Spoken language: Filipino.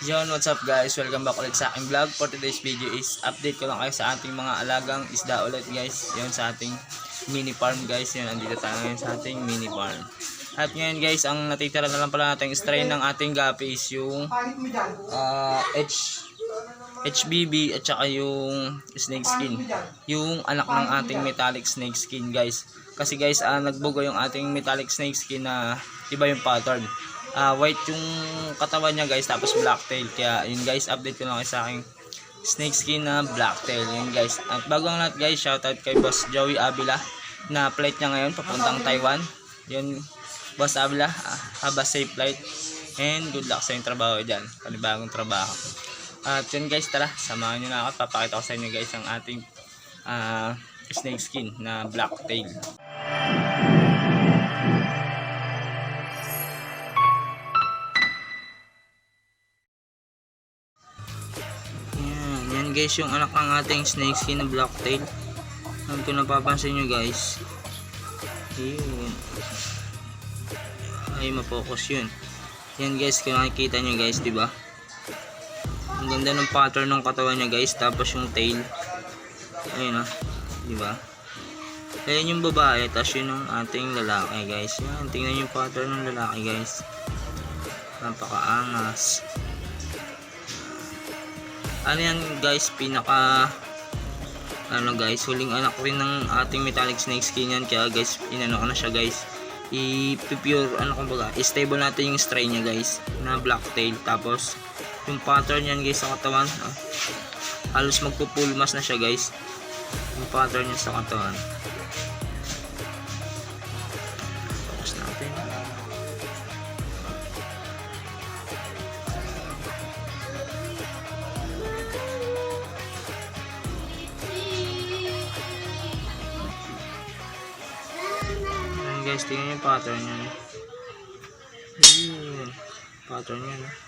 Yon, what's up guys? Welcome back ulit sa aking vlog. For today's video is update ko lang kayo sa ating mga alagang isda ulit guys. Yon, sa ating mini farm guys. Yon, andito tayo ngayon sa ating mini farm. At ngayon guys, ang natitira na lang pala natin strain ng ating gapi is yung HBB at saka yung snake skin. Yung anak ng ating metallic snake skin guys. Kasi guys, nagbugo yung ating metallic snake skin na iba yung pattern. White yung katawan niya guys, tapos blacktail. Kaya yun guys, update ko lang kayo sa aking snake skin na blacktail. Yun guys. At bago ang lahat guys, shoutout kay Boss Joey Avila na flight niya ngayon papuntang Taiwan. Yun, Boss Avila, have a safe flight and good luck sa yung trabaho dyan, panibagong trabaho. At yun guys, tara, samahan nyo na ako. Papakita ko sa inyo guys ang ating snake skin na blacktail. Yan guys, yung anak ng ating snake skin na blacktail. Kung napapansin nyo guys, yun ay mapokus yun. Yan guys, kung nakikita nyo guys, diba ang ganda ng pattern ng katawan niya guys, tapos yung tail ayun diba. Ayan yung babae, tapos yun ang ating lalaki guys. Yan, tingnan yung pattern ng lalaki guys, napakaangas. Ano yan guys, pinaka guys, huling anak rin ng ating metallic snake skin yan. Kaya guys, inano ko na siya guys, i-pure kumbaga, i-stable natin yung strain niya guys na blacktail. Tapos yung pattern yan guys sa katawan, halos magpupulmas na siya guys, yung pattern niya sa katawan. Focus natin. Guys, tingnan yung pattern niya. Pattern niya